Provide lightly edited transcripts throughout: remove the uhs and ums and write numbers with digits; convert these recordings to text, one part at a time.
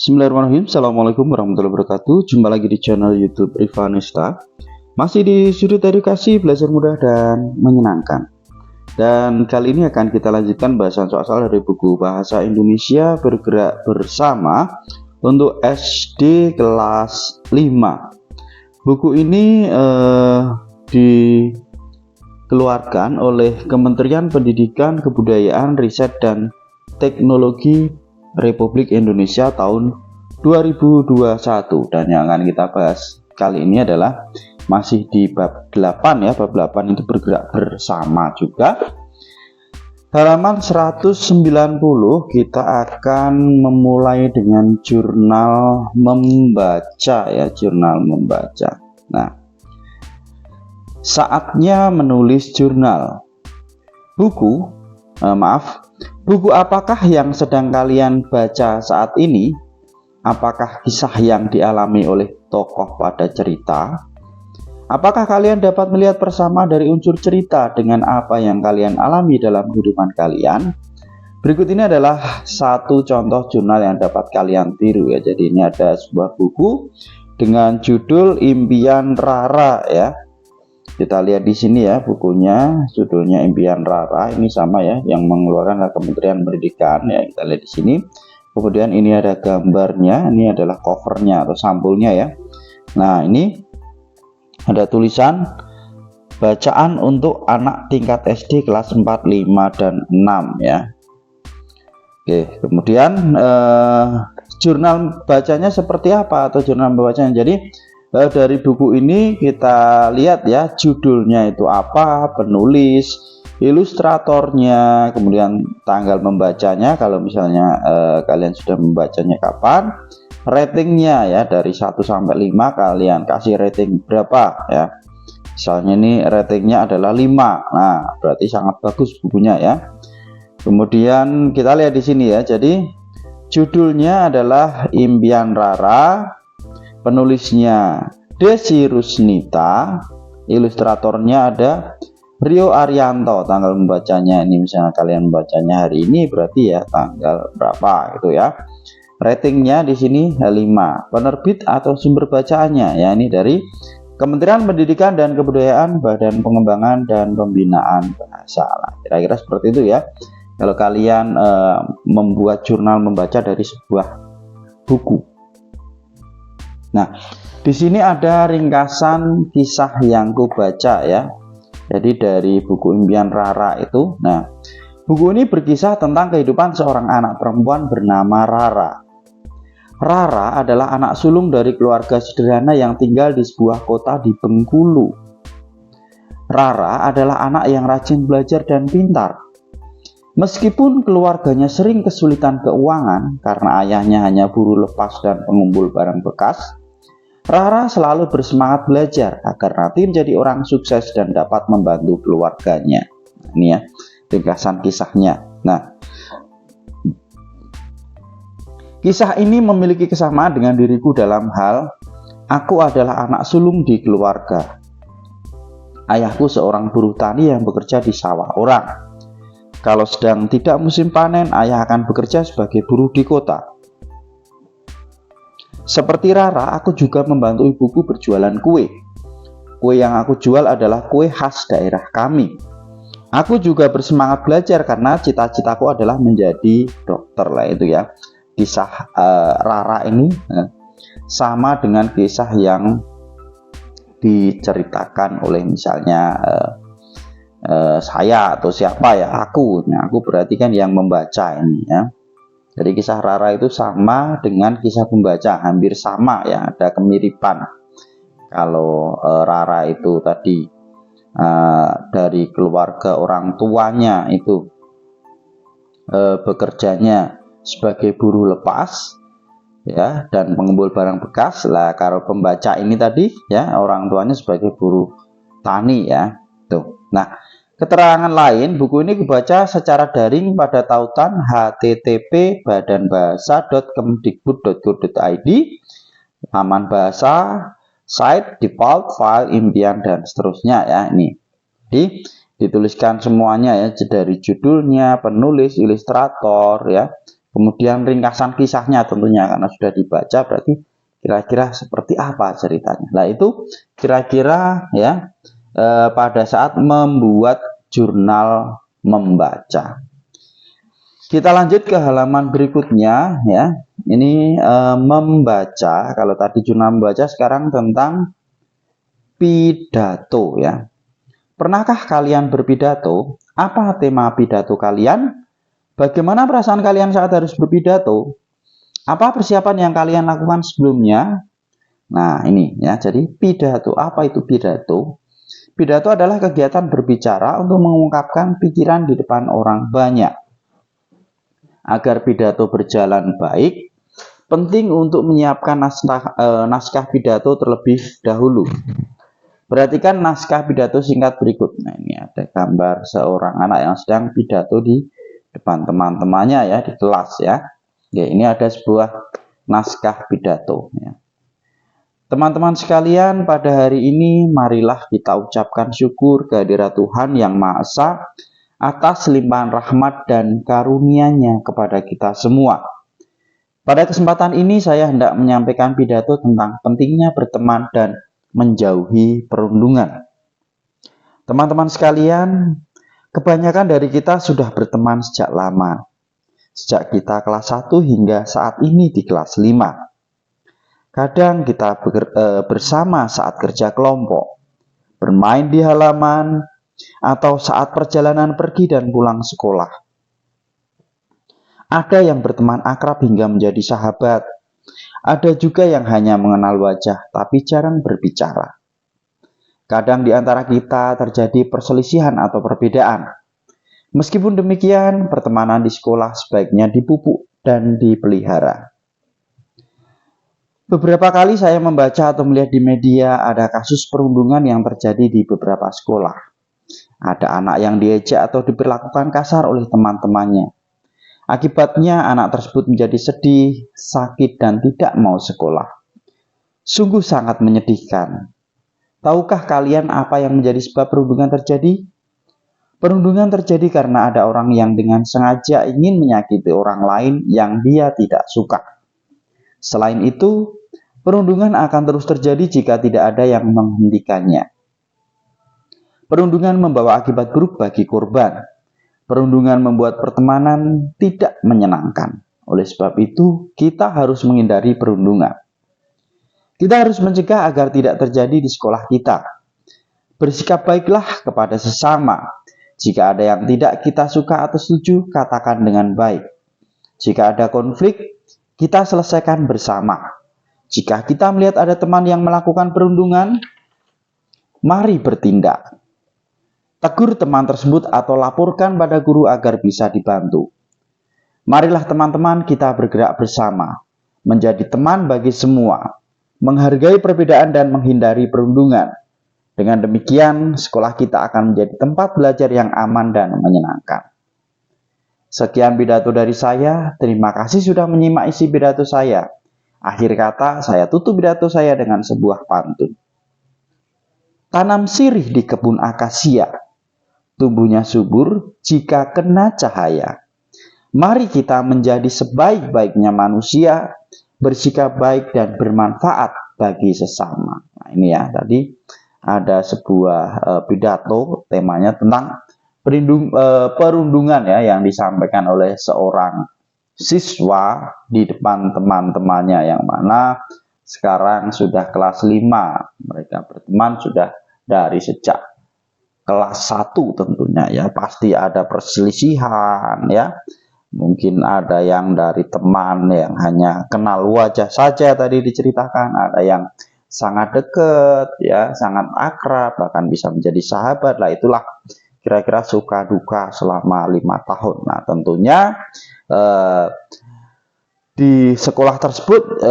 Bismillahirrahmanirrahim. Assalamualaikum warahmatullahi wabarakatuh. Jumpa lagi di channel YouTube Rivanista. Masih di sudut edukasi, belajar mudah dan menyenangkan. Dan kali ini akan kita lanjutkan bahasan soal-soal dari buku Bahasa Indonesia Bergerak Bersama untuk SD kelas 5. Buku ini dikeluarkan oleh Kementerian Pendidikan, Kebudayaan, Riset dan Teknologi Republik Indonesia tahun 2021. Dan yang akan kita bahas kali ini adalah masih di bab 8 ya. Bab 8 itu bergerak bersama juga. Halaman 190 kita akan memulai dengan jurnal membaca ya, jurnal membaca. Nah, saatnya menulis jurnal. Buku apakah yang sedang kalian baca saat ini? Apakah kisah yang dialami oleh tokoh pada cerita? Apakah kalian dapat melihat bersama dari unsur cerita dengan apa yang kalian alami dalam kehidupan kalian? Berikut ini adalah satu contoh jurnal yang dapat kalian tiru ya. Jadi ini ada sebuah buku dengan judul Impian Rara ya. Kita lihat di sini ya, bukunya judulnya Impian Rara. Ini sama ya, yang mengeluarkan Kementerian Pendidikan ya. Kita lihat di sini. Kemudian ini ada gambarnya, ini adalah covernya atau sampulnya ya. Nah, ini ada tulisan bacaan untuk anak tingkat SD kelas 4, 5 dan 6 ya. Oke, kemudian jurnal bacanya seperti apa atau jurnal bacanya. Jadi dari buku ini kita lihat ya, judulnya itu apa, penulis, ilustratornya, kemudian tanggal membacanya kalau misalnya kalian sudah membacanya kapan, ratingnya ya, dari 1 sampai 5 kalian kasih rating berapa ya. Misalnya ini ratingnya adalah 5. Nah, berarti sangat bagus bukunya ya. Kemudian kita lihat di sini ya. Jadi judulnya adalah Impian Rara, penulisnya Desi Rusnita, ilustratornya ada Rio Arianto. Tanggal membacanya ini misalnya kalian membacanya hari ini, berarti ya tanggal berapa gitu ya. Ratingnya di sini 5. Penerbit atau sumber bacaannya ya, ini dari Kementerian Pendidikan dan Kebudayaan, Badan Pengembangan dan Pembinaan Bahasa. Kira-kira seperti itu ya. Kalau kalian membuat jurnal membaca dari sebuah buku. Nah, di sini ada ringkasan kisah yang ku baca ya. Jadi dari buku Impian Rara itu. Nah, buku ini berkisah tentang kehidupan seorang anak perempuan bernama Rara. Rara adalah anak sulung dari keluarga sederhana yang tinggal di sebuah kota di Bengkulu. Rara adalah anak yang rajin belajar dan pintar. Meskipun keluarganya sering kesulitan keuangan karena ayahnya hanya buruh lepas dan pengumpul barang bekas, Rara selalu bersemangat belajar agar nanti menjadi orang sukses dan dapat membantu keluarganya. Ini ya, ringkasan kisahnya. Nah, kisah ini memiliki kesamaan dengan diriku dalam hal aku adalah anak sulung di keluarga. Ayahku seorang buruh tani yang bekerja di sawah orang. Kalau sedang tidak musim panen, ayah akan bekerja sebagai buruh di kota. Seperti Rara, aku juga membantu ibuku berjualan kue. Kue yang aku jual adalah kue khas daerah kami. Aku juga bersemangat belajar karena cita-citaku adalah menjadi dokter lah itu ya. Kisah Rara ini sama dengan kisah yang diceritakan oleh misalnya saya atau siapa ya, aku. Nah, aku berarti kan yang membaca ini ya. Jadi kisah Rara itu sama dengan kisah pembaca, hampir sama ya, ada kemiripan. Kalau Rara itu tadi dari keluarga orang tuanya itu bekerjanya sebagai buruh lepas ya dan pengumpul barang bekas lah. Kalau pembaca ini tadi ya orang tuanya sebagai buruh tani ya. Tuh. Nah, keterangan lain, buku ini dibaca secara daring pada tautan http://badanbahasa.kemdikbud.go.id, laman bahasa, site, default, file, impian, dan seterusnya ya. Ini jadi dituliskan semuanya ya, dari judulnya, penulis, ilustrator ya, kemudian ringkasan kisahnya tentunya karena sudah dibaca, berarti kira-kira seperti apa ceritanya. Nah, itu kira-kira ya pada saat membuat jurnal membaca. Kita lanjut ke halaman berikutnya ya. Ini membaca. Kalau tadi jurnal membaca, sekarang tentang pidato ya. Pernahkah kalian berpidato? Apa tema pidato kalian? Bagaimana perasaan kalian saat harus berpidato? Apa persiapan yang kalian lakukan sebelumnya? Nah, ini ya. Jadi pidato. Apa itu pidato? Pidato adalah kegiatan berbicara untuk mengungkapkan pikiran di depan orang banyak. Agar pidato berjalan baik, penting untuk menyiapkan naskah pidato terlebih dahulu. Perhatikan naskah pidato singkat berikut. Nah, ini ada gambar seorang anak yang sedang pidato di depan teman-temannya ya, di kelas ya. Oke, ini ada sebuah naskah pidato ya. Teman-teman sekalian, pada hari ini marilah kita ucapkan syukur kehadirat Tuhan Yang Maha Esa atas limpahan rahmat dan karunia-Nya kepada kita semua. Pada kesempatan ini saya hendak menyampaikan pidato tentang pentingnya berteman dan menjauhi perundungan. Teman-teman sekalian, kebanyakan dari kita sudah berteman sejak lama. Sejak kita kelas 1 hingga saat ini di kelas 5. Kadang kita bersama saat kerja kelompok, bermain di halaman, atau saat perjalanan pergi dan pulang sekolah. Ada yang berteman akrab hingga menjadi sahabat. Ada juga yang hanya mengenal wajah tapi jarang berbicara. Kadang di antara kita terjadi perselisihan atau perbedaan. Meskipun demikian, pertemanan di sekolah sebaiknya dipupuk dan dipelihara. Beberapa kali saya membaca atau melihat di media ada kasus perundungan yang terjadi di beberapa sekolah. Ada anak yang diejek atau diperlakukan kasar oleh teman-temannya. Akibatnya anak tersebut menjadi sedih, sakit, dan tidak mau sekolah. Sungguh sangat menyedihkan. Tahukah kalian apa yang menjadi sebab perundungan terjadi? Perundungan terjadi karena ada orang yang dengan sengaja ingin menyakiti orang lain yang dia tidak suka. Selain itu, perundungan akan terus terjadi jika tidak ada yang menghentikannya. Perundungan membawa akibat buruk bagi korban. Perundungan membuat pertemanan tidak menyenangkan. Oleh sebab itu, kita harus menghindari perundungan. Kita harus mencegah agar tidak terjadi di sekolah kita. Bersikap baiklah kepada sesama. Jika ada yang tidak kita suka atau setuju, katakan dengan baik. Jika ada konflik, kita selesaikan bersama. Jika kita melihat ada teman yang melakukan perundungan, mari bertindak. Tegur teman tersebut atau laporkan pada guru agar bisa dibantu. Marilah teman-teman kita bergerak bersama, menjadi teman bagi semua, menghargai perbedaan dan menghindari perundungan. Dengan demikian, sekolah kita akan menjadi tempat belajar yang aman dan menyenangkan. Sekian pidato dari saya, terima kasih sudah menyimak isi pidato saya. Akhir kata, saya tutup pidato saya dengan sebuah pantun. Tanam sirih di kebun akasia, tumbuhnya subur jika kena cahaya. Mari kita menjadi sebaik-baiknya manusia, bersikap baik dan bermanfaat bagi sesama. Nah, ini ya, tadi ada sebuah pidato, temanya tentang perundungan ya, yang disampaikan oleh seorang siswa di depan teman-temannya yang mana sekarang sudah kelas 5. Mereka berteman sudah dari sejak kelas 1 tentunya ya, pasti ada perselisihan ya. Mungkin ada yang dari teman yang hanya kenal wajah saja tadi diceritakan, ada yang sangat dekat ya, sangat akrab, bahkan bisa menjadi sahabat. Lah itulah kira-kira suka duka selama 5 tahun. Nah, tentunya di sekolah tersebut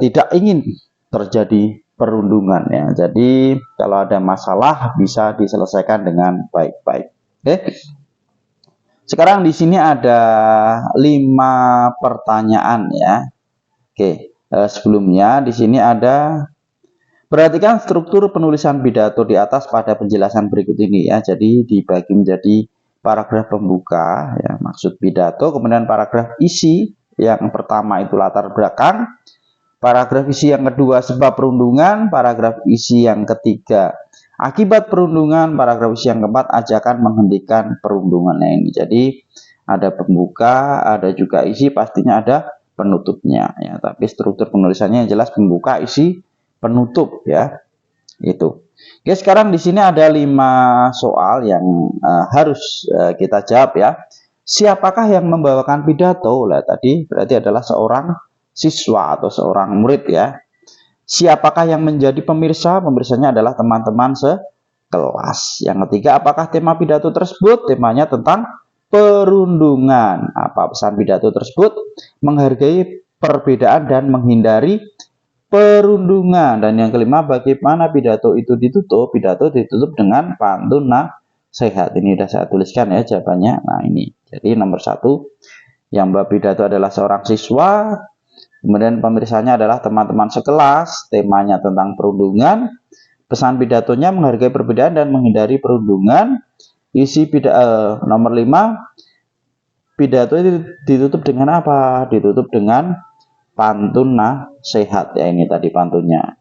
tidak ingin terjadi perundungan ya. Jadi kalau ada masalah bisa diselesaikan dengan baik-baik. Oke. Sekarang di sini ada 5 pertanyaan ya. Oke, sebelumnya di sini ada, perhatikan struktur penulisan pidato di atas pada penjelasan berikut ini ya. Jadi dibagi menjadi paragraf pembuka ya, maksud pidato, kemudian paragraf isi yang pertama itu latar belakang, paragraf isi yang kedua sebab perundungan, paragraf isi yang ketiga akibat perundungan, paragraf isi yang keempat ajakan menghentikan perundungannya ini. Jadi ada pembuka, ada juga isi, pastinya ada penutupnya ya. Tapi struktur penulisannya yang jelas pembuka, isi, penutup ya. Itu. Oke, sekarang di sini ada 5 soal yang harus kita jawab ya. Siapakah yang membawakan pidato? Lah tadi berarti adalah seorang siswa atau seorang murid ya. Siapakah yang menjadi pemirsa? Pemirsanya adalah teman-teman sekelas. Yang ketiga, apakah tema pidato tersebut? Temanya tentang perundungan. Apa pesan pidato tersebut? Menghargai perbedaan dan menghindari perundungan. Dan yang kelima, bagaimana pidato itu ditutup? Pidato ditutup dengan pantun nasihat. Ini sudah saya tuliskan ya jawabannya. Nah ini. Jadi nomor 1, yang membawa pidato adalah seorang siswa. Kemudian pemirsanya adalah teman-teman sekelas. Temanya tentang perundungan. Pesan pidatonya menghargai perbedaan dan menghindari perundungan. Isi pidato nomor 5, pidato itu ditutup dengan apa? Ditutup dengan pantun nasihat ya, ini tadi pantunnya.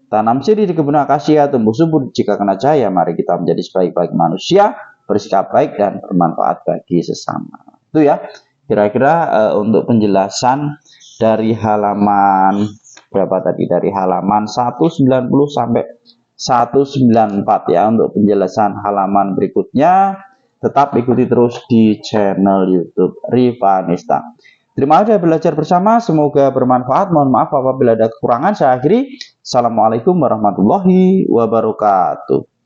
Tanam sirih di kebun akasia, tumbuh subur jika kena cahaya. Mari kita menjadi sebaik-baik manusia, bersikap baik dan bermanfaat bagi sesama. Itu ya kira-kira untuk penjelasan dari halaman berapa tadi? Dari halaman 190 sampai 194 ya. Untuk penjelasan halaman berikutnya tetap ikuti terus di channel YouTube Rivanista. Terima kasih belajar bersama, semoga bermanfaat. Mohon maaf apabila ada kekurangan. Saya akhiri. Assalamualaikum warahmatullahi wabarakatuh.